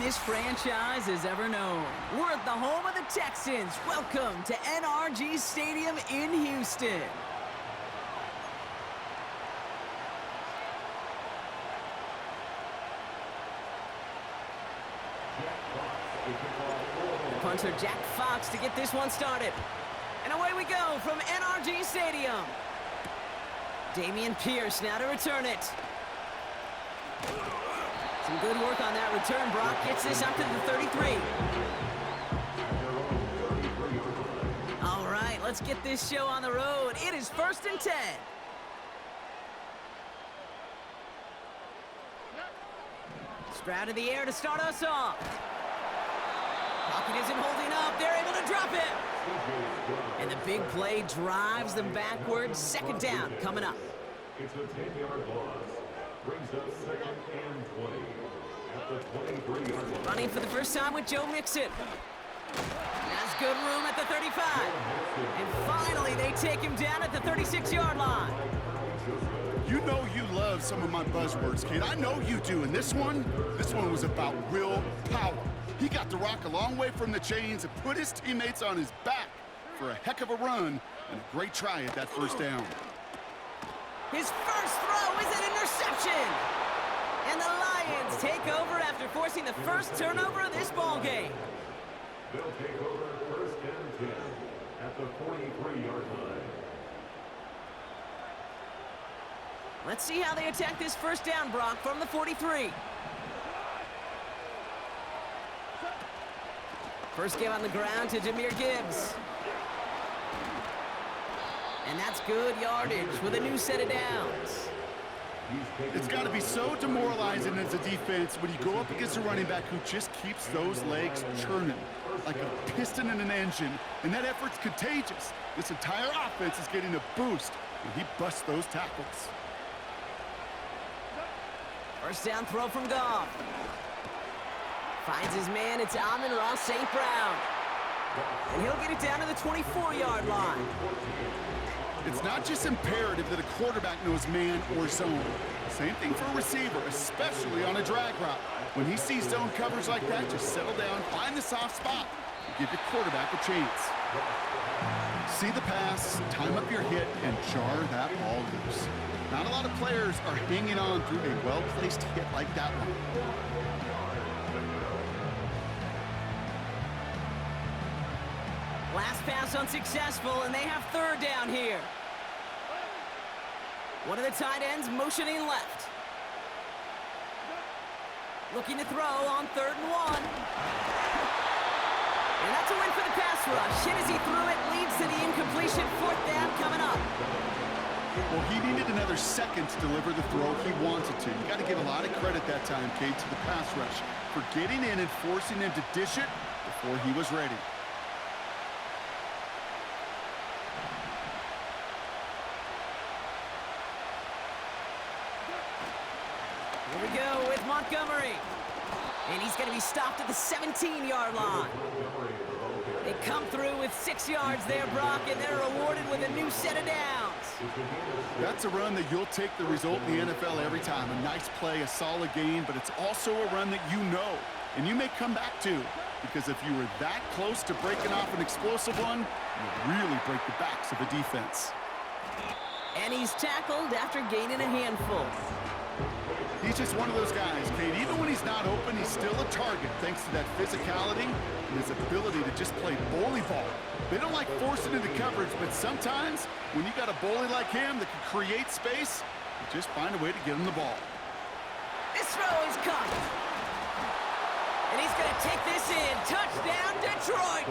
this franchise has ever known. We're at the home of the Texans. Welcome to NRG Stadium in Houston. Punter Jack Fox to get this one started. And away we go from NRG Stadium. Damian Pierce now to return it. Some good work on that return. Brock gets this up to the 33. All right, let's get this show on the road. It is 1st and 10. Stroud in the air to start us off. Pocket isn't holding up. They're able to drop it. And the big play drives them backwards. 2nd down coming up. It's a 10-yard loss. Brings up 2nd and 20 at the 23-yard line. Running for the first time with Joe Mixon. Has good room at the 35. And finally, they take him down at the 36-yard line. You know you love some of my buzzwords, kid. I know you do. And this one was about real power. He got the rock a long way from the chains and put his teammates on his back for a heck of a run and a great try at that 1st down. His first throw is an interception. And the Lions take over after forcing the first turnover of this ball game. They'll take over 1st and 10 at the 43-yard line. Let's see how they attack this 1st down, Brock, from the 43. First give on the ground to Jahmyr Gibbs. And that's good yardage with a new set of downs. It's got to be so demoralizing as a defense when you go up against a running back who just keeps those legs churning like a piston in an engine, and that effort's contagious. This entire offense is getting a boost when he busts those tackles. First down throw from Goff. Finds his man, it's Amon-Ra St. Brown. And he'll get it down to the 24-yard line. It's not just imperative that a quarterback knows man or zone. Same thing for a receiver, especially on a drag route. When he sees zone coverage like that, just settle down, find the soft spot, and give your quarterback a chance. See the pass, time up your hit, and jar that ball loose. Not a lot of players are hanging on through a well-placed hit like that one. Last pass unsuccessful, and they have 3rd down here. One of the tight ends motioning left. Looking to throw on 3rd and 1. And that's a win for the pass rush. Hit as he threw it, leads to the incompletion. 4th down coming up. Well, he needed another second to deliver the throw he wanted to. You got to give a lot of credit that time, Kate, to the pass rush for getting in and forcing him to dish it before he was ready. Here we go with Montgomery. And he's going to be stopped at the 17-yard line. They come through with 6 yards there, Brock, and they're rewarded with a new set of downs. That's a run that you'll take the result in the NFL every time. A nice play, a solid gain, but it's also a run that you know, and you may come back to, because if you were that close to breaking off an explosive one, you really break the backs of the defense. And he's tackled after gaining a handful. He's just one of those guys, Kate. Even when he's not open, he's still a target thanks to that physicality and his ability to just play bully ball. They don't like forcing into coverage, but sometimes when you got a bully like him that can create space, you just find a way to get him the ball. This throw is caught. And he's going to take this in. Touchdown, Detroit!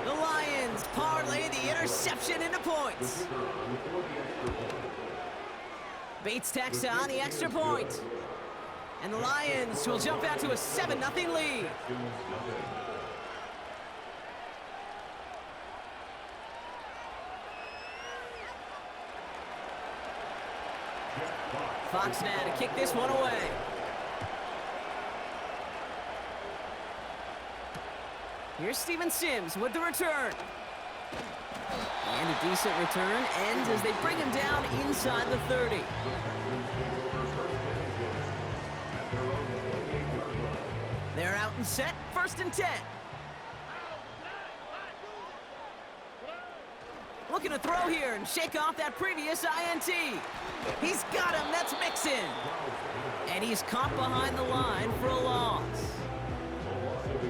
The Lions parlay the interception into points. Bates tacks on the extra point. And the Lions will jump out to a 7-0 lead. Fox now to kick this one away. Here's Steven Sims with the return. And a decent return ends as they bring him down inside the 30. and set, 1st and 10. Looking to throw here and shake off that previous INT. He's got him, that's Mixon. And he's caught behind the line for a loss.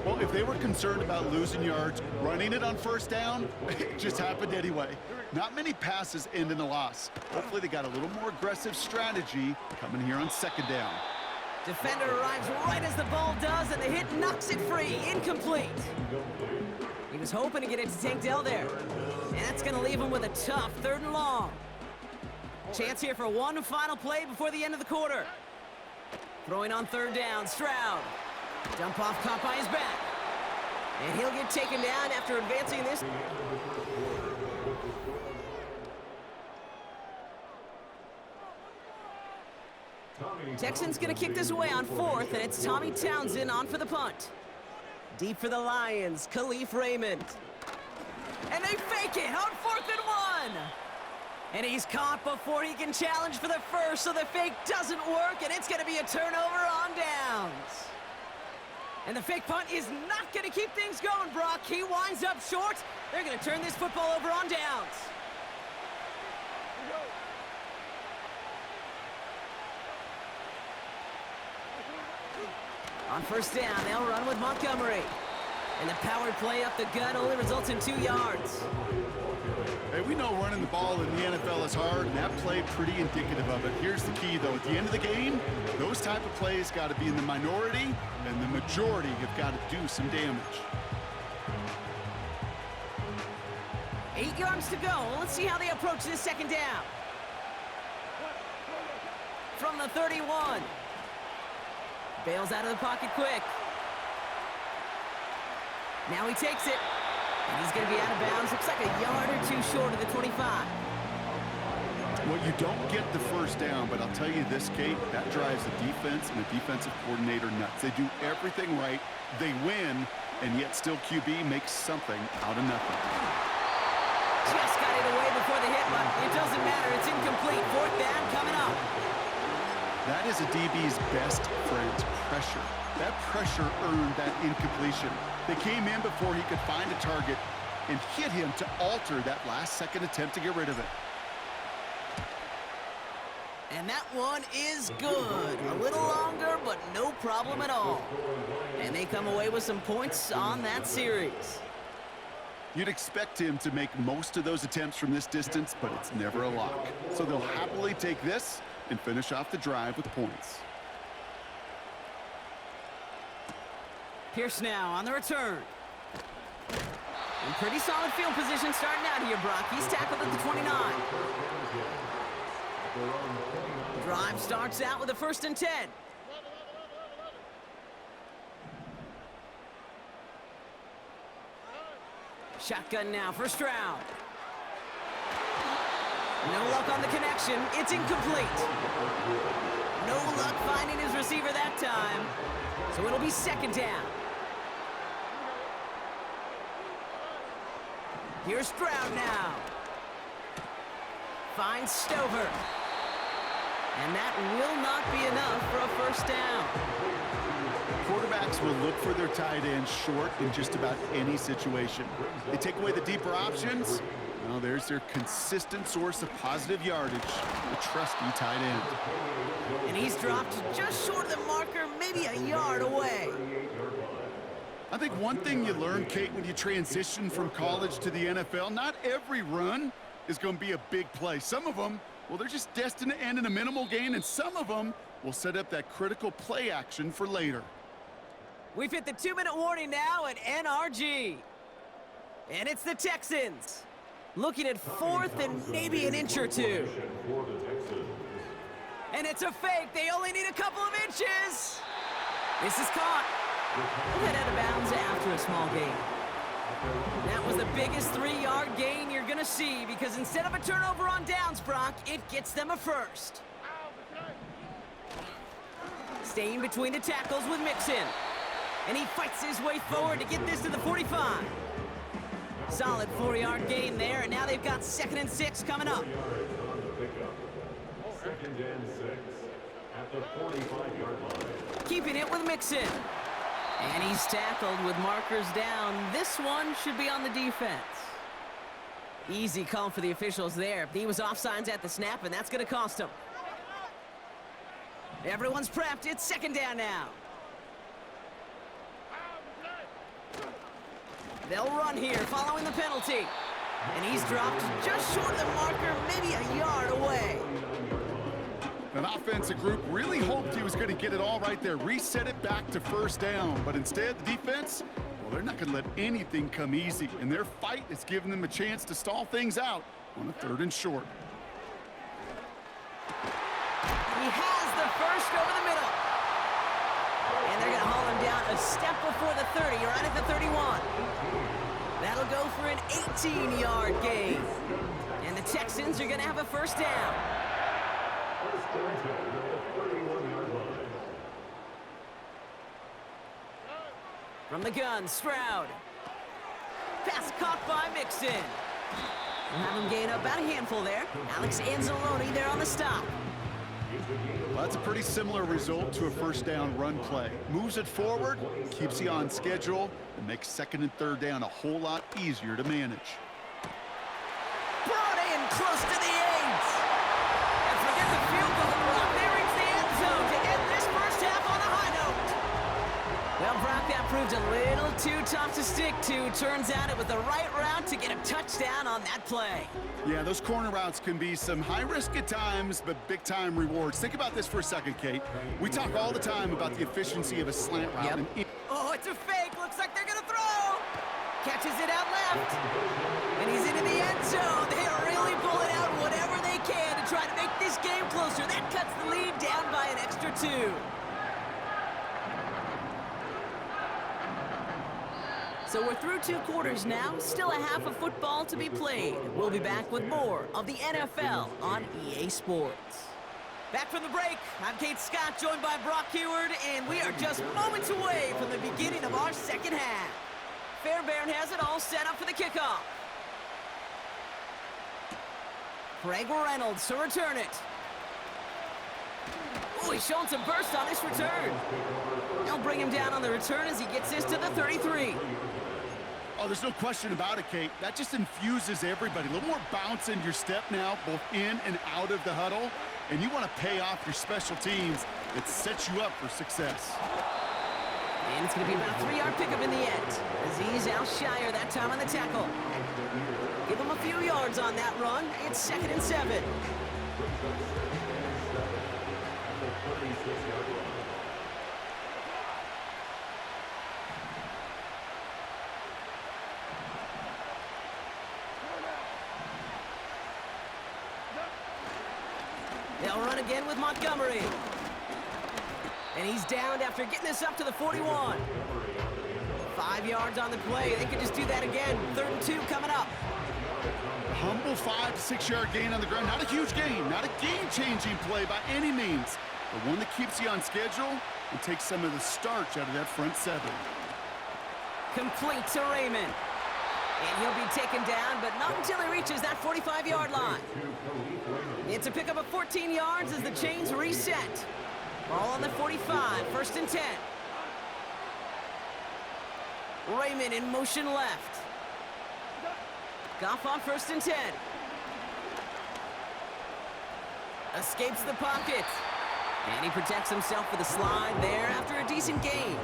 Well, if they were concerned about losing yards, running it on 1st down, it just happened anyway. Not many passes end in a loss. Hopefully they got a little more aggressive strategy coming here on 2nd down. Defender arrives right as the ball does, and the hit knocks it free. Incomplete. He was hoping to get it to Tank Dell there. And that's going to leave him with a tough 3rd and long. Chance here for one final play before the end of the quarter. Throwing on 3rd down, Stroud. Dump off caught by his back. And he'll get taken down after advancing this. Texans going to kick this away on 4th, and it's Tommy Townsend on for the punt. Deep for the Lions, Khalif Raymond. And they fake it on 4th and 1. And he's caught before he can challenge for the first, so the fake doesn't work, and it's going to be a turnover on downs. And the fake punt is not going to keep things going, Brock. He winds up short. They're going to turn this football over on downs. On 1st down, they'll run with Montgomery. And the powered play up the gut only results in 2 yards. Hey, we know running the ball in the NFL is hard, and that play pretty indicative of it. Here's the key, though. At the end of the game, those type of plays got to be in the minority, and the majority have got to do some damage. 8 yards to go. Let's see how they approach this 2nd down. From the 31. Bails out of the pocket quick. Now he takes it. And he's going to be out of bounds. Looks like a yard or 2 short of the 25. Well, you don't get the 1st down, but I'll tell you this, Kate, that drives the defense and the defensive coordinator nuts. They do everything right. They win, and yet still QB makes something out of nothing. Just got it away before the hit, but it doesn't matter. It's incomplete. 4th down coming up. That is a DB's best friend, pressure. That pressure earned that incompletion. They came in before he could find a target and hit him to alter that last-second attempt to get rid of it. And that one is good. A little longer, but no problem at all. And they come away with some points on that series. You'd expect him to make most of those attempts from this distance, but it's never a lock. So they'll happily take this and finish off the drive with points. Pierce now on the return. In pretty solid field position starting out here, Brock. He's tackled at the 29. Drive starts out with a 1st and 10. Shotgun now for Stroud. No luck on the connection. It's incomplete. No luck finding his receiver that time. So it'll be 2nd down. Here's Stroud now. Finds Stover. And that will not be enough for a 1st down. Quarterbacks will look for their tight end short in just about any situation. They take away the deeper options. Well, there's their consistent source of positive yardage, the trusty tight end. And he's dropped just short of the marker, maybe a yard away. I think one thing you learn, Kate, when you transition from college to the NFL, not every run is going to be a big play. Some of them, well, they're just destined to end in a minimal gain, and some of them will set up that critical play action for later. We've hit the 2-minute warning now at NRG. And it's the Texans. Looking at 4th and maybe an inch or 2. And it's a fake. They only need a couple of inches. This is caught. We'll head out of bounds after a small gain. That was the biggest 3-yard gain you're going to see because instead of a turnover on downs, Brock, it gets them a 1st. Staying between the tackles with Mixon. And he fights his way forward to get this to the 45. Solid 4-yard gain there, and now they've got 2nd and 6 coming up. 2nd and 6 at the 45-yard line. Keeping it with Mixon. And he's tackled with markers down. This one should be on the defense. Easy call for the officials there. He was offsides at the snap, and that's going to cost him. Everyone's prepped. It's second down now. They'll run here following the penalty. And he's dropped just short of the marker, maybe a yard away. An offensive group really hoped he was going to get it all right there, reset it back to first down. But instead, the defense, well, they're not going to let anything come easy. And their fight is giving them a chance to stall things out on a 3rd and short. He has the first over the middle. And they're going to haul him down a step before the 30, right at the 31. That'll go for an 18-yard gain. And the Texans are going to have a first down. From the gun, Stroud. Pass caught by Mixon. We'll have him gain up about a handful there. Alex Anzalone there on the stop. Well, that's a pretty similar result to a first down run play. Moves it forward, keeps you on schedule, and makes 2nd and 3rd down a whole lot easier to manage. Brought in close to the 8. And forget the field goal. Brock, they reach the end zone to end this first half on a high note. Well, Brock, that proved a little too tough to stick to. Turns out it was the right route to get a touchdown on that play. Yeah, those corner routes can be some high risk at times, but big time rewards. Think about this for a second, Kate. We talk all the time about the efficiency of a slant route. Yep. Oh, it's a fake. Looks like they're going to throw. Catches it out left. And he's into the end zone. They are really pulling out whatever they can to try to make this game closer. That cuts the lead down by an extra 2. So we're through 2 quarters now, still a half of football to be played. We'll be back with more of the NFL on EA Sports. Back from the break, I'm Kate Scott, joined by Brock Heward, and we are just moments away from the beginning of our second half. Fairbairn has it all set up for the kickoff. Craig Reynolds to return it. Oh, he's showing some burst on this return. They'll bring him down on the return as he gets this to the 33. Oh, there's no question about it, Kate. That just infuses everybody. A little more bounce in your step now, both in and out of the huddle. And you want to pay off your special teams. It sets you up for success. And it's going to be about a 3-yard pickup in the end. Azeez Al-Shire that time on the tackle. Give him a few yards on that run. It's 2nd and 7. They'll run again with Montgomery. And he's downed after getting this up to the 41. 5 yards on the play. They could just do that again. 3rd and 2 coming up. Humble 5 to 6 yard gain on the ground. Not a huge gain, not a game-changing play by any means, but one that keeps you on schedule and takes some of the starch out of that front 7. Complete to Raymond. And he'll be taken down, but not until he reaches that 45-yard line. It's a pickup of 14 yards as the chains reset. Ball on the 45, 1st and 10. Raymond in motion left. Goff on 1st and 10. Escapes the pocket. And he protects himself with a slide there after a decent gain.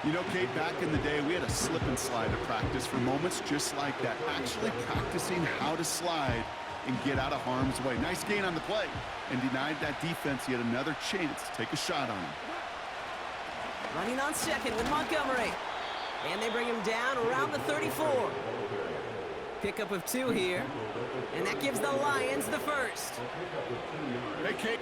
You know, Kate, back in the day, we had a slip and slide at practice for moments just like that. Actually practicing how to slide and get out of harm's way. Nice gain on the play, and denied that defense yet another chance to take a shot on him. Running on 2nd with Montgomery. And they bring him down around the 34. Pickup of 2 here. And that gives the Lions the first. Hey, Kate,